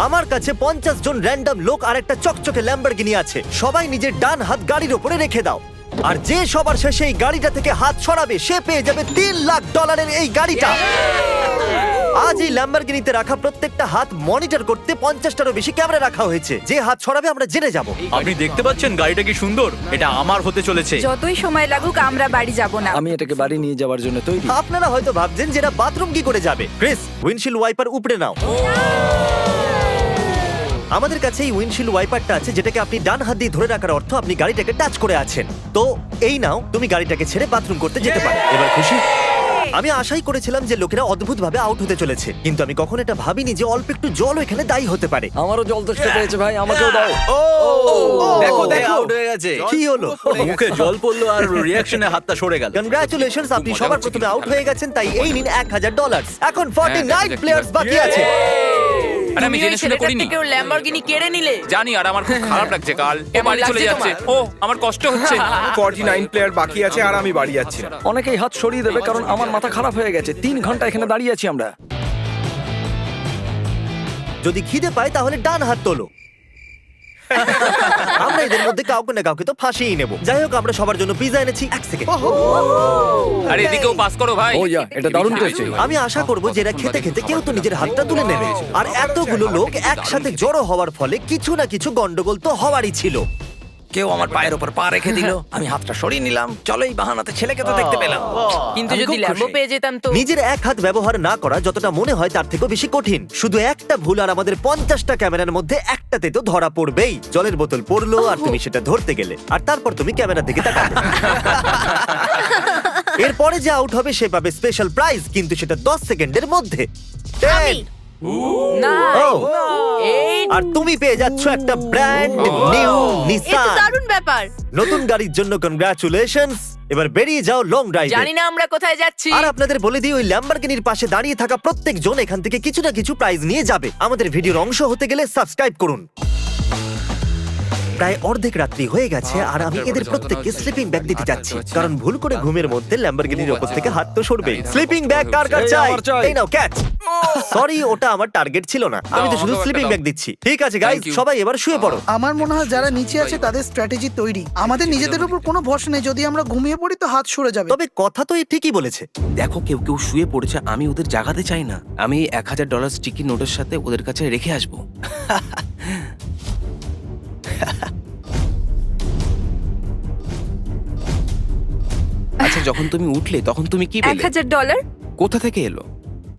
আমার কাছে 50 জন র্যান্ডম লোক আর একটা চকচকে ল্যাম্বরগিনি আছে। সবাই নিজের ডান হাত গাড়ির উপরে রেখে দাও। আর যে সবার শেষে এই গাড়িটা থেকে হাত সরাবে সে পেয়ে যাবে $3 লাখ এই গাড়িটা। আজ এই ল্যাম্বরগিনিতে রাখা প্রত্যেকটা হাত মনিটর করতে 50টারও বেশি ক্যামেরা রাখা হয়েছে। যে হাত সরাবে আমরা জেনে যাব। আপনি দেখতে পাচ্ছেন গাড়িটা কি সুন্দর? এটা আমার হতে চলেছে। যতই সময় লাগুক আমরা বাড়ি যাব না। আমি এটাকে বাড়ি নিয়ে যাওয়ার জন্য তৈরি। আপনারা হয়তো ভাবছেন যে এরা বাথরুম কি করে যাবে। ক্রিস, উইন্ডশিল্ড ওয়াইপার উপড়ে নাও। আমাদের কাছে এই উইন্ডশিল্ড ওয়াইপারটা আছে যেটাকে আপনি ডান হাত দিয়ে ধরে রাখার অর্থ আপনি গাড়িটাকে টাচ করে আছেন। তো এই নাও, তুমি গাড়িটাকে ছেড়ে বাথরুম করতে যেতে পারো। এবার খুশি? আমি আশাই করেছিলাম যে লোকেরা অদ্ভুতভাবে আউট হতে চলেছে, কিন্তু আমি কখনো এটা ভাবিনি যে অল্প একটু জল এখানে দায়ী হতে পারে। আমারও জল তেষ্টা পেয়েছে ভাই, আমাকেও দাও। দেখো দেখো আউট হয়ে গেছে। কি হলো? মুখে জল পড়লো আর রিঅ্যাকশনে হাতটা সরে গেল। কনগ্রাচুলেশনস, আপনি সবার প্রথমে আউট হয়ে গেছেন, তাই এই নিন $1000। এখন 49 প্লেয়ার্স বাকি আছে। আরে আমি জেনে শুনে করিনি। কেউ ল্যাম্বরগিনি কেড়ে নিলে। জানি, আর আমার খুব খারাপ লাগছে কাল। ও বাড়ি চলে যাচ্ছে। ও আমার কষ্ট হচ্ছে। 49 প্লেয়ার বাকি আছে আর আমি বাড়ি যাচ্ছি না। অনেকেই হাত সরিয়ে দেবে কারণ আমার মাথা খারাপ হয়ে গেছে। 3 ঘন্টা এখানে দাঁড়িয়ে আছি আমরা। যদি খিদে পায় তাহলে ডান হাত তোলো। আমরা এদের মধ্যে কাউকে না কাউকে তো ফাঁসিয়ে নেব। যাই হোক, আমরা সবার জন্য পিজা এনেছি। 1 সেকেন্ড। আরে এদিকেও পাস করো ভাই। ও ইয়া, এটা দারুণ হয়েছে। আমি আশা করব যে এরা খেতে খেতে কেউ তো নিজের হাতটা তুলে নেবে। আর এতগুলো লোক একসাথে জড়ো হওয়ার ফলে কিছু না কিছু গন্ডগোল তো হওয়ারই ছিল। কেউ আমার পায়ের উপর পা রেখে দিল, আমি হাতটা সরিয়ে নিলাম। চলো, এই বাহানাতে ছেলেকে তো দেখতে পেলাম। কিন্তু আমি যদি খুব ল্যাম্বো খুশি। পেয়ে যেতাম তো। নিজের এক হাত ব্যবহার না করা যতটা মনে হয় তার থেকেও বেশি কঠিন। শুধু একটা ভুল আর আমাদের 50টা ক্যামেরার মধ্যে একটাতে তো ধরা পড়বেই। জলের বোতল পড়লো আর তুমি সেটা ধরতে গেলে, আর তারপর তুমি ক্যামেরার দিকে তাকালে। এরপরে যে আউট হবে সে পাবে স্পেশাল প্রাইজ, কিন্তু সেটা 10 সেকেন্ডের মধ্যে। 10, না। ও, এই আর তুমি পেয়ে যাচ্ছ একটা ব্র্যান্ড নিউ নিসান। দারুণ ব্যাপার। নতুন গাড়ির জন্য কনগ্রাচুলেশনস। এবার বেরিয়ে যাও লং ড্রাইভে। জানি না আমরা কোথায় যাচ্ছি। আর আপনাদের বলে দিই, ওই ল্যাম্বরগিনির পাশে দাঁড়িয়ে থাকা প্রত্যেকজন এখান থেকে কিছু না কিছু প্রাইজ নিয়ে যাবে। আমাদের ভিডিওর অংশ হতে গেলে সাবস্ক্রাইব করুন। প্রায় অর্ধেক রাত্রি হয়ে গেছে আর আমি এদের প্রত্যেককে স্লিপিং ব্যাগ দিতে যাচ্ছি, কারণ ভুল করে ঘুমের মধ্যে ল্যাম্বরগিনির উপর থেকে হাত তো সরবেই। স্লিপিং ব্যাগ কার কার এই চাই? আমার চাই। এই নাও ক্যাচ। সরি, ওটা আমার টার্গেট ছিল না। আমি তো শুধু স্লিপিং ব্যাগ দিচ্ছি। ঠিক আছে গাইস, সবাই এবার শুয়ে পড়ো। আমার মনে হয় যারা নিচে আছে তাদের স্ট্র্যাটেজি তৈরি। আমাদের নিজেদের উপর কোনো ভরসা নেই, যদি আমরা ঘুমিয়ে পড়ি তো হাত সরে যাবে। তবে কথা তো এই ঠিকই বলেছে। দেখো কেউ কেউ শুয়ে পড়েছে, আমি ওদের জাগাতে চাই না। আমি $1000 স্টিকি নোটের সাথে ওদের কাছে রেখে আসবো। আচ্ছা, যখন তুমি উঠলে তখন তুমি কি পেলে? $1000? কোথা থেকে এলো?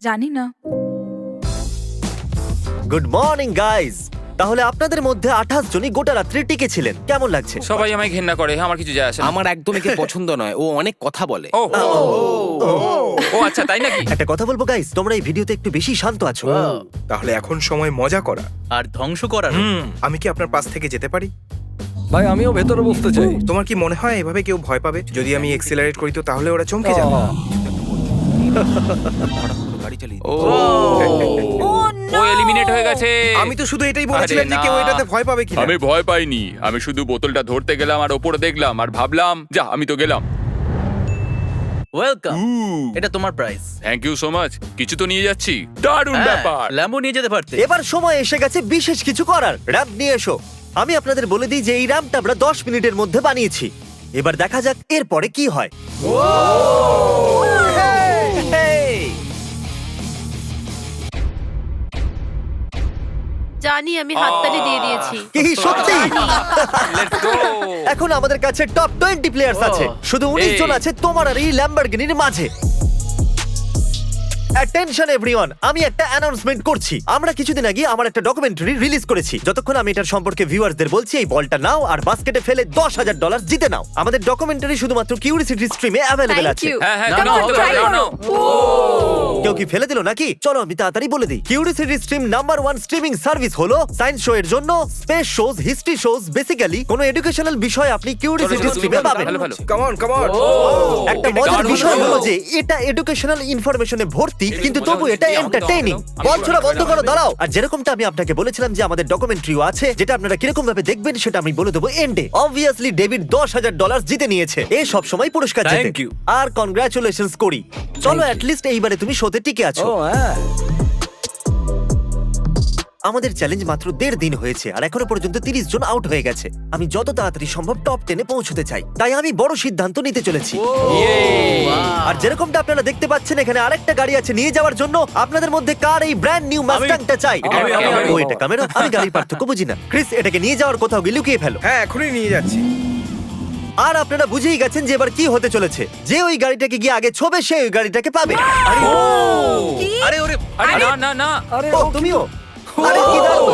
জানি না। Good morning guys. তাহলে আপনাদের মধ্যে 28 জনই গোটা রাত্রি টিকে ছিলেন। কেমন লাগছে? সবাই আমায় ঘেন্না করে, আমার কিছু যায় আসে না। আমার একদম একে পছন্দ নয়, ও অনেক কথা বলে। ও ও আচ্ছা, তাই নাকি? একটা কথা বলবো গাইস, তোমরা এই ভিডিওতে একটু বেশি শান্ত আছো। তাহলে এখন সময় মজা করা। আর ধ্বংস করার। আমি কি আপনার পাশ থেকে যেতে পারি? ভাই, আমিও ভেতরে বসতে চাই। তোমার কি মনে হয় এভাবে কেউ ভয় পাবে? যদি আমি এক্সিলারেট করি তো তাহলে ওরা চমকে যাবে। গাড়ি চালিয়ে ও ও এলিমিনেট হয়ে গেছে। আমি তো শুধু এটাই বলেছিলাম যে আরে কেউ না। এটাতে ভয় পাবে কিনা। আমি ভয় পাইনি, আমি শুধু বোতলটা ধরতে গেলাম আর ওপরে দেখলাম আর ভাবলাম যা আমি তো গেলাম। ওয়েলকাম, এটা তোমার prize. Thank you so much. কিছু তো নিয়ে যাচ্ছি, দারুণ ব্যাপার। ল্যাম্বো নিয়ে যেতে পারতে। এবার সময় এসে গেছে বিশেষ কিছু করার। র্যাম্প নিয়ে এসো। আমি আপনাদের বলে দিই যে এই র্যাম্পটা আমরা 10 মিনিটের মধ্যে বানিয়েছি। এবার দেখা যাক এরপরে কি হয়। জানি, আমি হাততালি দিয়ে দিয়েছি। কি সত্যি? Let's go. এখন আমাদের কাছে টপ 20 প্লেয়ার্স আছে। শুধু 19 জন এই। আছে তোমার আর এই ল্যাম্বরগিনির মাঝে। অ্যাটেনশন এভরিওয়ান, আমি একটা অ্যানাউন্সমেন্ট করছি। আমরা কিছুদিন আগে আমার একটা ডকুমেন্টারি রিলিজ করেছি। যতক্ষণ আমি এটার সম্পর্কে ভিউয়ারদের বলছি, এই বলটা নাও আর বাস্কেটে ফেলে $10,000 জিতে নাও। আমাদের ডকুমেন্টারি শুধুমাত্র কিউরিসিটি স্ট্রিমে অ্যাভেলেবল থ্যাংক আছে। ইউ। হ্যাঁ হ্যাঁ, না, নাও, না, নাও, try নাও, করো। নাও। কেউ কি ফেলে দিল নাকি? চলো আমি তাড়াতাড়ি বলে দিই। Curiosity Stream number 1 streaming service হলো সায়েন্স শো এর জন্য, space shows, history shows, basically কোনো এডুকেশনাল বিষয় আপনি কিউরিসিটি স্ট্রিমে পাবেন। ভালো ভালো। Come on come on. একটা এটা মজার দারুণ বিষয় হলো। হলো যে এটা এডুকেশনাল ইনফরমেশনে ভর্তি, কিন্তু মজা তবু হচ্ছে। এটা আমাকে দাও, এন্টারটেইনিং। আমাকে দাও। বল ছোড়া বন্ধ করো, দাঁড়াও। আর যেরকমটা আমি আপনাকে বলেছিলাম যে আমাদের ডকুমেন্টারিও আছে, যেটা আপনারা কিরকম ভাবে দেখবেন সেটা আমি বলে দেবো এন্ডে। অবভিয়াসলি ডেভিড $10,000 জিতে নিয়েছে। এ সব সময় পুরস্কার জেতে। Thank you. আর কনগ্রাচুলেশনস করি। চলো, অ্যাট লিস্ট এইবারে তুমি শোতে টিকে আছো। ও হ্যাঁ, আমাদের চ্যালেঞ্জ মাত্র 1.5 দিন হয়েছে আর এখনো পর্যন্ত 30 জন আউট হয়ে গেছে। আমি যত তাড়াতাড়ি সম্ভব টপ 10-এ পৌঁছতে চাই, তাই আমি বড় সিদ্ধান্ত নিতে চলেছি। আর যেরকমটা আপনারা দেখতে পাচ্ছেন, এখানে আরেকটা গাড়ি আছে নিয়ে যাওয়ার জন্য। আপনাদের মধ্যে কার এই ব্র্যান্ড নিউ মাস্টাংটা চাই? ও এটা ক্যামেরা, আমি গাড়ির পার্থক্য বুঝি না। ক্রিস, এটাকে নিয়ে যাওয়ার কোথাও গিয়ে লুকিয়ে ফেলো। হ্যাঁ, এখনই নিয়ে যাচ্ছি। আর আপনারা বুঝেই গেছেন যে এবার কি হতে চলেছে। যে ওই গাড়িটাকে গিয়ে আগে ছোবে সে ওই গাড়িটাকে পাবে। আরে আরে ওরে, আরে না না না, ও, তুমিও? আরে কি দারুণ!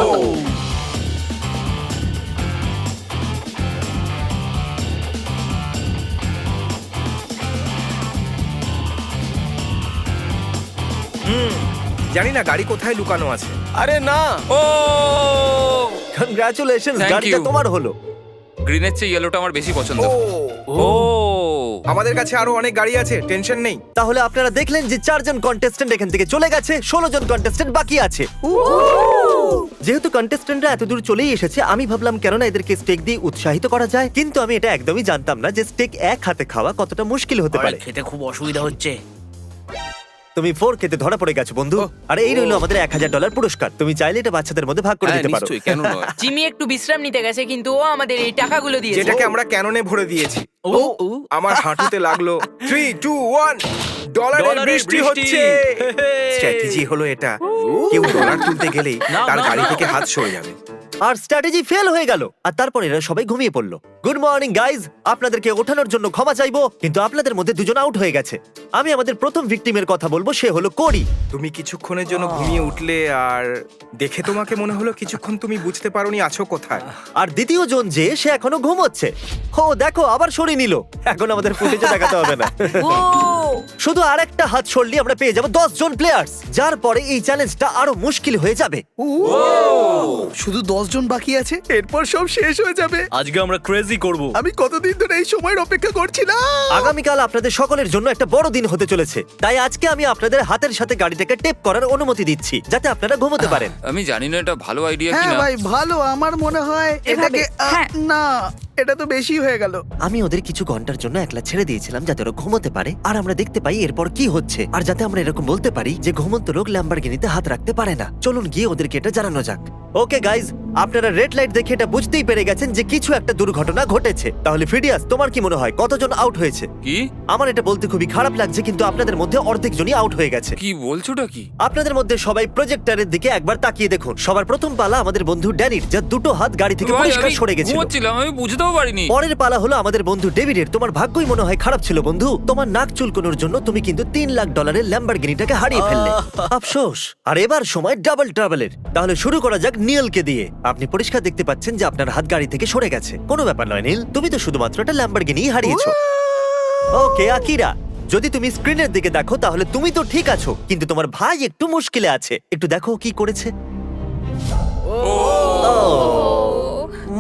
জানি না গাড়ি কোথায় লুকানো আছে। আরে না, ও কংগ্রাচুলেশনস, Thank গাড়িটা you. তোমার হলো। গ্রিনের চেয়ে ইয়েলোটা আমার বেশি পছন্দ। ও আমাদের কাছে আরো অনেক গাড়ি আছে, টেনশন নেই। তাহলে আপনারা দেখলেন যে 4 জন কন্টেস্ট্যান্ট এখান থেকে চলে গেছে, 16 জন কন্টেস্ট্যান্ট বাকি আছে। যেহেতু কন্টেস্ট্যান্টরা এত দূর চলেই এসেছে, আমি ভাবলাম কেননা এদেরকে স্টেক দিয়ে উৎসাহিত করা যায়। কিন্তু আমি এটা একদমই জানতাম না যে স্টেক এক হাতে খাওয়া কতটা মুশকিল হতে পারে। খেতে খুব অসুবিধা হচ্ছে। তুমি 4 খেতে ধরা পড়ে গেছো বন্ধু। আর এই রইলো আমাদের $1000 পুরস্কার। তুমি চাইলে এটা বাচ্চাদের মধ্যে ভাগ করে হ্যাঁ, দিতে পারো। নিশ্চয়ই, কেন নয়? জিমি একটু বিশ্রাম নিতে গেছে, কিন্তু ও আমাদের এই টাকাগুলো দিয়েছে। যেটাকে আমরা ক্যাননে ভরে দিয়েছি। আমার হাঁটুতে লাগলো। 3, 2, 1 ডলারের বৃষ্টি হচ্ছে। স্ট্র্যাটেজি হলো এটা, কেউ ডলার তুলতে গেলেই তার গাড়ি থেকে হাত সরে যাবে। আর স্ট্র্যাটেজি ফেল হয়ে গেল, আর তারপর এরা সবাই ঘুমিয়ে পড়লো। গুড মর্নিং গাইজ, আপনাদেরকে ওঠানোর জন্য ক্ষমা চাইবো, কিন্তু আপনাদের মধ্যে 2 জন আউট হয়ে গেছে। আমি আমাদের প্রথম ভিকটিমের কথা বলবো, সে হলো কোরি। তুমি কিছুক্ষণের জন্য ঘুমিয়ে উঠলে আর দেখে তোমাকে মনে হলো কিছুক্ষণ তুমি বুঝতে পারোনি আছো কোথায়। আর দ্বিতীয় জন যে, সে এখনো ঘুমোচ্ছে। ও দেখো, আবার সরিয়ে নিল। এখন আমাদের ফুটেজে দেখাতে হবে না। ও শুধু আরেকটা হাত সরলি আমরা পেয়ে যাবো 10 জন প্লেয়ার্স, যার পরে এই চ্যালেঞ্জটা আরো মুশকিল হয়ে যাবে। শুধু 10 জন বাকি আছে, এরপর সব শেষ হয়ে যাবে। আজকে আমরা ক্রেজি করব। আমি কতদিন ধরে এই সময়ের অপেক্ষা করছিলাম। আগামীকাল আপনাদের সকলের জন্য একটা বড় দিন হতে চলেছে, তাই আজকে আমি আপনাদের হাতের সাথে গাড়িটাকে টেপ করার অনুমতি দিচ্ছি, যাতে আপনারা ঘুমোতে পারেন। আমি জানি না এটা ভালো আইডিয়া হ্যাঁ কিনা। ভাই, ভালো। আমার মনে হয় এটাকে হ্যাঁ। না, এটা তো বেশি হয়ে গেল। আমি ওদের কিছু ঘন্টার জন্য একলা ছেড়ে দিয়েছিলাম যাতে ওরা ঘুমোতে পারে, আর আমরা দেখতে পাই এরপর কি হচ্ছে, আর যাতে আমরা এরকম বলতে পারি যে ঘুমন্ত লোক ল্যাম্বরগিনিতে হাত রাখতে পারে না। চলুন গিয়ে ওদেরকে এটা জানানো যাক। ওকে গাইজ, আপনারা রেড লাইট দেখে এটা বুঝতেই পেরে গেছেন যে কিছু একটা দুর্ঘটনা ঘটেছে। তাহলে ফিডিয়াস, তোমার কি মনে হয় কতজন আউট হয়েছে? কি আমার এটা বলতে খুবই খারাপ লাগছে, কিন্তু আপনাদের মধ্যে অর্ধেক জনই আউট হয়ে গেছে। কি বলছোটা কি? আপনাদের মধ্যে সবাই প্রজেক্টরের দিকে একবার তাকিয়ে দেখুন। সবার প্রথম পালা আমাদের বন্ধু ড্যানির, যার 2টো হাত গাড়ি থেকে ভাই, পরিষ্কার আমি সরে গেছিল। ঘুমোচ্ছিলাম, আমি বুঝতেও পারিনি। পরের পালা হলো আমাদের বন্ধু ডেভিডের। তোমার ভাগ্যই মনে হয় খারাপ ছিল বন্ধু, তোমার নাক চুলকোনোর জন্য তুমি কিন্তু $3 লাখ ল্যাম্বরগিনিটাকে হারিয়ে ফেললে। আফসোস। আর এবার সময় ডাবল ট্রাভেলের। তাহলে শুরু করা যাক নীলকে দিয়ে। আপনি পরিষ্কার দেখতে পাচ্ছেন যে আপনার হাত গাড়ি থেকে সরে গেছে। কোনো ব্যাপার নয় নীল, তুমি তো শুধুমাত্র একটা ল্যাম্বরগিনি হারিয়েছো। ওকে আকিরা, যদি তুমি স্ক্রিনের দিকে দেখো তাহলে তুমি তো ঠিক আছো, কিন্তু তোমার ভাই একটু মুশকিলে আছে। একটু দেখো কি করেছে। ও,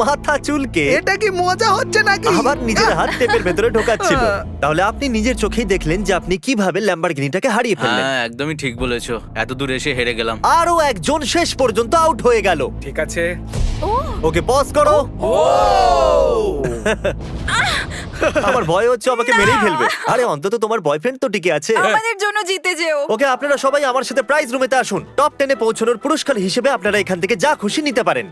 মাথা চুলকে এটা কি মজা হচ্ছে নাকি? আবার নিজের হাত টেপের ভেতরে ঢোকাচ্ছিল। তাহলে আপনি নিজের চোখেই দেখলেন যে আপনি কিভাবে ল্যাম্বরগিনিটাকে হারিয়ে ফেললেন। হ্যাঁ, একদমই ঠিক বলেছো। এত দূর এসে হেরে গেলাম। আরো একজন শেষ পর্যন্ত আউট হয়ে গেল। ঠিক আছে, ওকে পজ করো। আমার ভয় হচ্ছে আমাকে মেরেই ফেলবে। আরে অন্তত তোমার বয়ফ্রেন্ড তো টিকে আছে। আমাদের জন্য জিতে যেও। ওকে, আপনারা সবাই আমার সাথে প্রাইজ রুমেতে আসুন। টপ 10-এ পৌঁছানোর পুরস্কার হিসেবে আপনারা এখান থেকে যা খুশি নিতে পারেন।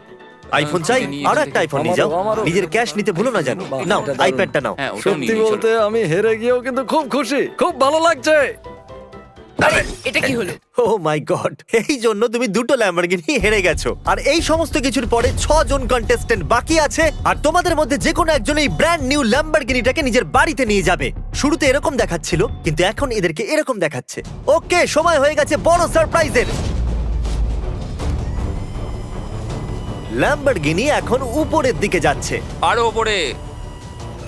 আইফোন চাই? আরো একটা আইফোন নিয়ে যাও। নিজের ক্যাশ নিতে ভুলো না জানো। নাও আইপ্যাডটা নাও। হ্যাঁ, ওটাও নিয়ে নিই, চলো। আমি হেরে গিয়েও কিন্তু খুব খুশি, খুব ভালো লাগছে। এটা কি হলো? ও মাই গড, এই জন্য তুমি 2টো ল্যাম্বরগিনি হেরে গেছো। আর এই সমস্ত কিছুর পরে 6 জন কন্টেস্ট্যান্ট বাকি আছে, আর তোমাদের মধ্যে যে কোনো একজন এই ব্র্যান্ড নিউ ল্যাম্বরগিনিটাকে নিজের বাড়িতে নিয়ে যাবে। শুরুতে এরকম দেখাচ্ছিল, কিন্তু এখন এদেরকে এরকম দেখাচ্ছে। ওকে, সময় হয়ে গেছে বড় সারপ্রাইজের। ল্যাম্বরগিনি এখন উপরের দিকে যাচ্ছে। আরো ওপরে।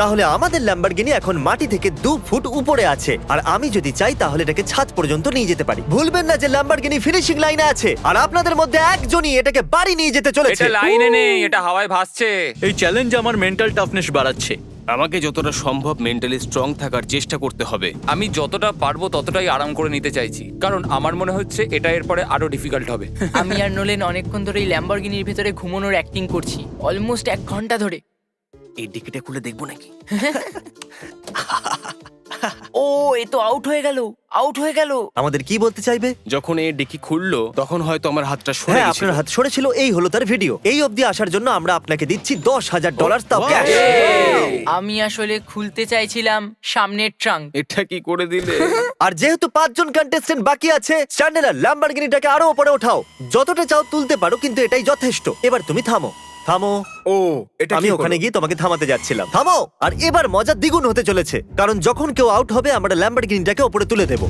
তাহলে আমাদের ল্যাম্বরগিনি এখন মাটি থেকে 2 ফুট উপরে আছে, আর আমি যদি চাই তাহলে এটাকে ছাদ পর্যন্ত নিয়ে যেতে পারি। ভুলবেন না যে ল্যাম্বরগিনি ফিনিশিং লাইনে আছে, আর আপনাদের মধ্যে একজনই এটাকে বাড়ি নিয়ে যেতে চলেছে। এটা লাইনে নেই, এটা হাওয়ায় ভাসছে। এই চ্যালেঞ্জ আমার মেন্টাল টাফনেস বাড়াচ্ছে। আমাকে যতটা সম্ভব মেন্টালি স্ট্রং থাকার চেষ্টা করতে হবে। আমি যতটা পারবো ততটাই আরাম করে নিতে চাইছি, কারণ আমার মনে হচ্ছে এটা এরপরে আরো ডিফিকাল্ট হবে। আমি আর নোলেন অনেকক্ষণ ধরে এই ল্যাম্বরগিনির ভিতরে ঘুমানোর অ্যাক্টিং করছি, অলমোস্ট 1 ঘন্টা ধরে। এই ডিকিটা খুলে দেখবো নাকি? ও এ তো আউট হয়ে গেল। আমাদের কি বলতে চাইবে? যখন এ ডিকি খুললো তখন হয়তো আমার হাতটা সরে হ্যাঁ, গেছিল। আপনার হাত সরেছিল, এই হলো তার ভিডিও। এই অবধি আসার জন্য আমরা আপনাকে দিচ্ছি $10,000, তাও ক্যাশ। আমি আসলে খুলতে চাইছিলাম সামনের ট্রাঙ্ক। এটা কি করে দিলে? আর যেহেতু 5 জন কন্টেস্টেন্ট বাকি আছে, চ্যান্ডেলার ল্যাম্বরগিনিটাকে আরো উপরে ওঠাও। যতটা চাও তুলতে পারো, কিন্তু এটাই যথেষ্ট। এবার তুমি থামো। ও এটা আমি কি ওখানে হলো? গিয়ে তোমাকে থামাতে যাচ্ছিলাম। থামো। আর এবার মজা দ্বিগুণ হতে চলেছে, কারণ যখন কেউ আউট হবে আমরা ল্যাম্বরগিনিটাকে উপরে তুলে দেব।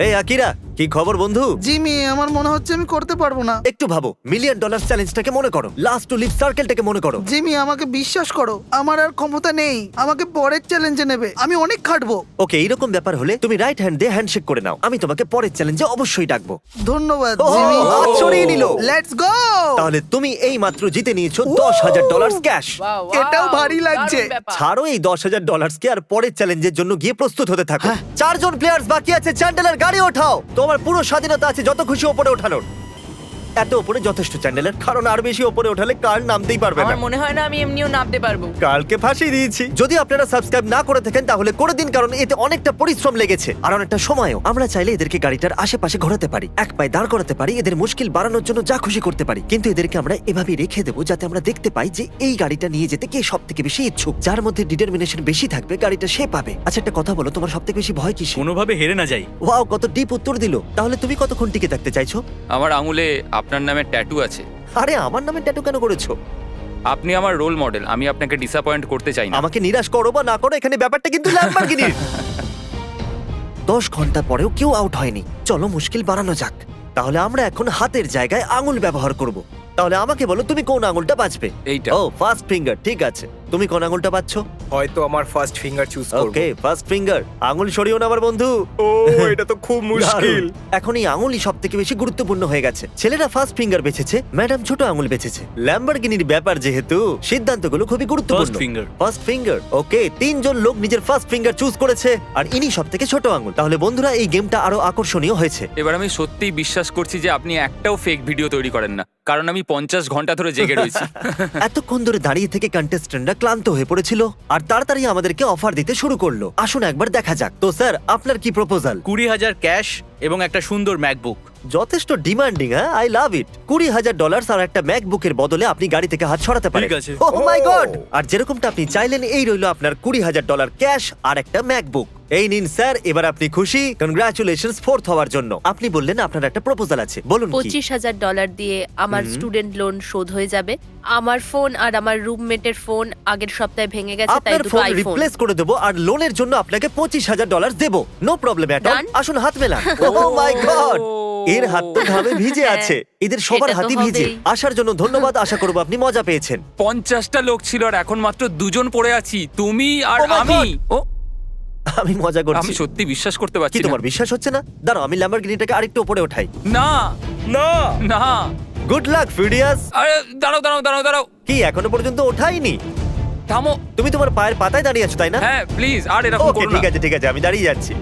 এই আকিরা, কি খবর বন্ধু? জিমি, আমার মনে হচ্ছে আমি করতে পারবো না। একটু ভাবো, $1,000,000 চ্যালেঞ্জটাকে মনে করো, লাস্ট টু লিভ সার্কেলটাকে মনে করো। জিমি, আমাকে বিশ্বাস করো, আমার আর ক্ষমতা নেই। আমাকে পরের চ্যালেঞ্জে নেবে, আমি অনেক খাটবো। ওকে, এইরকম ব্যাপার হলে তুমি রাইট হ্যান্ড দিয়ে হ্যান্ডশেক করে নাও। আমি তোমাকে পরের চ্যালেঞ্জে অবশ্যই ডাকবো। ধন্যবাদ ও, জিমি। হাত সরিয়ে নিল। Let's go. তাহলে তুমি এই মাত্র জিতে নিয়েছো $10,000 ক্যাশ। Wow, wow, এটাও ভারী লাগছে। দারুণ ব্যাপার। ছাড়ো এই $10,000 কে, আর পরের চ্যালেঞ্জের জন্য গিয়ে প্রস্তুত হতে থাকো। 4 জন প্লেয়ার্স বাকি আছে। চ্যান্ডেলার, গাড়ি ওঠাও। তোমার পুরো স্বাধীনতা আছে যত খুশি ওপরে ওঠানোর। এত উপরে যথেষ্ট চ্যান্ডেলার, কারণ আর বেশি উপরে ওঠালে কার নামতেই পারবে না। আমার মনে হয় না আমি এমনিও নামতে পারবো। কালকে ফাঁসিয়ে দিয়েছি। যদি আপনারা সাবস্ক্রাইব না করে থাকেন তাহলে করে দিন, কারণ এতে অনেকটা পরিশ্রম লেগেছে আর অনেকটা সময়ও। আমরা চাইলে এদেরকে গাড়িটার আশেপাশে ঘোরাতে পারি, এক পায়ে দাঁড় করাতে পারি, এদের মুশকিল বাড়ানোর জন্য যা খুশি করতে পারি, কিন্তু এদেরকে আমরা এভাবে রেখে দেবো যাতে আমরা দেখতে পাই যে এই গাড়িটা নিয়ে যেতে কে সব থেকে বেশি ইচ্ছুক। যার মধ্যে ডিটারমিনেশন বেশি থাকবে গাড়িটা সে পাবে। আচ্ছা, একটা কথা বলো, তোমার সব থেকে বেশি ভয় কিসে? কোনোভাবে হেরে না যাই। ওয়াও, কত ডিপ উত্তর দিল। তাহলে তুমি কতক্ষণ টিকে থাকতে চাইছো? আমার আঙুলে আপনার নামে ট্যাটু আছে। আরে, আমার নামে ট্যাটু কেন করেছো? আপনি আমার রোল মডেল, আমি আপনাকে ডিসঅ্যাপয়েন্ট করতে চাই না। আমাকে নিরাশ করো বা না করো, এখানে ব্যাপারটা কিন্তু ল্যাম্বরগিনির। 10 ঘন্টা পরেও কেউ আউট হয়নি। চলো মুশকিল বাড়ানো যাক। তাহলে আমরা এখন হাতের জায়গায় আঙুল ব্যবহার করব। তাহলে আমাকে বলো, তুমি কোন আঙুলটা বাঁচবে? এইটা। ও, ফার্স্ট ফিঙ্গার। ঠিক আছে, তুমি কোন আঙুলটা বাঁচছো? হয়তো আমার ফার্স্ট ফিঙ্গার চুজ করব। ওকে, ফার্স্ট ফিঙ্গার। আঙুল সরিও না আমার বন্ধু। ও এটা তো খুব মুশকিল। দারুণ। এখন এই আঙুলই সব থেকে বেশি গুরুত্বপূর্ণ হয়ে গেছে। ছেলেরা ফার্স্ট ফিঙ্গার বেছেছে, ম্যাডাম ছোট আঙুল বেছেছে। ল্যাম্বরগিনির ব্যাপার যেহেতু, সিদ্ধান্তগুলো খুবই গুরুত্বপূর্ণ। First finger. First finger. Okay, 3 জন লোক নিজের ফার্স্ট ফিঙ্গার চুজ করেছে, আর ইনি সব থেকে ছোট আঙুল। তাহলে বন্ধুরা, এই গেমটা আরো আকর্ষণীয় হয়েছে। এবার আমি সত্যিই বিশ্বাস করছি যে আপনি একটাও ফেক ভিডিও তৈরি করেন না, কারণ আমি 50 ঘন্টা ধরে জেগে রয়েছি। এতক্ষণ ধরে দাঁড়িয়ে থেকে কন্টেস্ট্যান্টরা ক্লান্ত হয়ে পড়েছিল আর তাড়াতাড়ি আমাদেরকে অফার দিতে শুরু করলো। আসুন একবার দেখা যাক। তো স্যার, আপনার কি প্রপোজাল? 20,000 ক্যাশ এবং একটা সুন্দর ম্যাকবুক। যথেষ্ট ডিমান্ডিং। হ্যাঁ, আই লাভ ইট। $20,000 আর একটা ম্যাকবুকের বদলে আপনি গাড়ি থেকে হাত সরাতে পারেন। ঠিক আছে। ওহ মাই গড! আর যেরকমটা আপনি চাইলেন, এই রইলো আপনার $20,000 ক্যাশ আর একটা ম্যাকবুক। এই নিন স্যার, এবার আপনি খুশি? কনগ্রাচুলেশনস 4th হওয়ার জন্য। আপনি বললেন আপনার একটা প্রপোজাল আছে, বলুন কি? $25,000 দিয়ে আমার স্টুডেন্ট লোন শোধ হয়ে যাবে। আমার ফোন আর আমার রুমমেটের ফোন আগের সপ্তাহে ভেঙে গেছে, তাই আপনার দুটো ফোন আইফোন। রিপ্লেস করে দেবো আর লোনের জন্য আপনাকে $25,000 দেবো। No problem at all. Done? আসুন হাত মেলান। ওহ মাই গড! এর হাত তো ঘামে ভিজে হ্যাঁ, আছে। এদের সবার সেটা তো হাতই ভিজে। হবেই। আসার জন্য ধন্যবাদ। আশা করবো আপনি মজা পেয়েছেন। 50টা লোক ছিল আর এখন মাত্র 2 জন পড়ে আছি, তুমি আর Oh my আমি। ও, আমি মজা করছি। আমি সত্যি বিশ্বাস করতে কি পারছি না। তোমার বিশ্বাস হচ্ছে না? দাঁড়াও, আমি ল্যাম্বরগিনিটাকে আরেকটু উপরে ওঠাই। না না না, গুড লাক ফিডিয়াস। আরে দাঁড়াও দাঁড়াও দাঁড়াও দাঁড়াও, কি এখনো পর্যন্ত ওঠাইনি? থামো। তুমি তোমার পায়ের পাতায় দাঁড়িয়ে আছো, তাই না? হ্যাঁ প্লিজ, আর এরকম ওকে, করো ঠিক না। আছে ঠিক আছে, আমি দাঁড়িয়ে যাচ্ছি।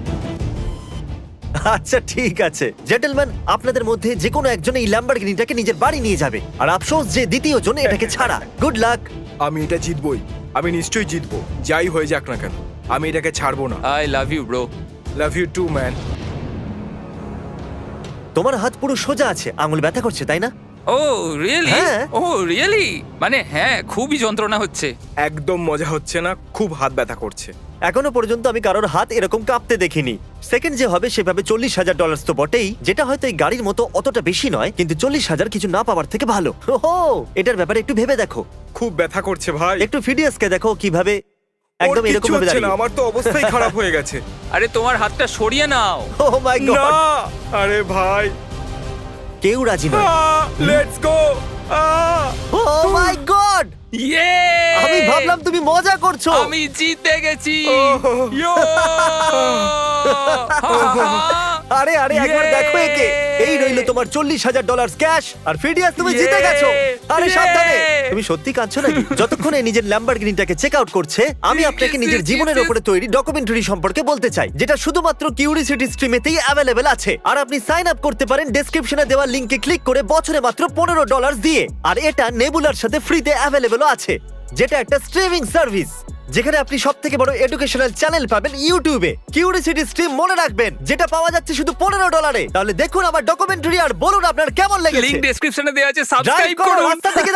আচ্ছা ঠিক আছে জেন্টলম্যান, আপনাদের মধ্যে যে কোনো একজন এই ল্যাম্বরগিনিটাকে নিজের বাড়ি নিয়ে যাবে, আর আফসোস যে দ্বিতীয় জন এটাকে ছাড়া। Good luck. আমি এটা জিতবই, আমি নিশ্চয়ই জিতবো, যাই হয়ে যাক না কেন। আমি এটাকে ছাড়বো না। I love you bro. Love you too man. তোমার হাত পুরো সোজা আছে, আঙুল ব্যথা করছে তাই না? ও রিয়েলি? হ্যাঁ। ও রিয়েলি? মানে হ্যাঁ, খুবই যন্ত্রণা হচ্ছে। একদম মজা হচ্ছে না, খুব হাত ব্যথা করছে। এখনো পর্যন্ত আমি কারোর হাত এরকম কাঁপতে দেখিনি। সেকেন্ড যে হবে সেভাবে $40,000 তো বটেই, যেটা হয়তো এই গাড়ির মতো অতটা বেশি নয়, কিন্তু 40,000 কিছু না পাওয়ার থেকে ভালো। ওহো, এটার ব্যাপারে একটু ভেবে দেখো। খুব ব্যথা করছে ভাই। একটু ফিডিয়াসকে দেখো কিভাবে ওর একদম এরকম কিচ্ছু ভাবে হচ্ছে না, দাঁড়িয়ে। আমার তো অবস্থাই খারাপ হয়ে গেছে। আরে তোমার হাতটা সরিয়ে নাও। ওহ মাই না গড! আরে ভাই, কেউ রাজি নয়। Let's go. Oh my god! ইয়ে! আমি ভাবলাম তুমি মজা করছো। আমি জিতে গেছি। ওহ। ইয়ো! আরে আরে একবার Yay! দেখো একে। এই রইলো তোমার $40,000 ক্যাশ, আর ফিডিয়াস তুমি জিতে Yay! গেছো। আরে সাবধানে, Yay! তুমি সত্যি কাঁদছো নাকি? যতক্ষণ এই নিজের ল্যাম্বরগিনিটাকে চেক আউট করছে, আমি আপনাকে নিজের জীবনের উপরে তৈরি ডকুমেন্টারি সম্পর্কে বলতে চাই, যেটা শুধুমাত্র কিউরিসিটি স্ট্রিমেতেই অ্যাভেলেবেল আছে। আর আপনি সাইন আপ করতে পারেন ডেসক্রিপশনে দেওয়া লিংকে ক্লিক করে বছরে মাত্র $15 দিয়ে। আর এটা নেবুলার সাথে ফ্রিতে অ্যাভেলেবেল আছে, যেটা একটা স্ট্রিমিং সার্ভিস যেখানে আপনি সব থেকে বড় এডুকেশনাল চ্যানেল পাবেন ইউটিউবে। কিউরিসিটি স্ট্রিম মনে রাখবেন, যেটা পাওয়া যাচ্ছে শুধু $15। তাহলে দেখুন আমার ডকুমেন্টারি আর বলুন আপনার কেমন লেগেছে। লিংক ডেসক্রিপশনে দেওয়া আছে, ড্রাইভ সাবস্ক্রাইব করো, করুন। রাস্তা থেকে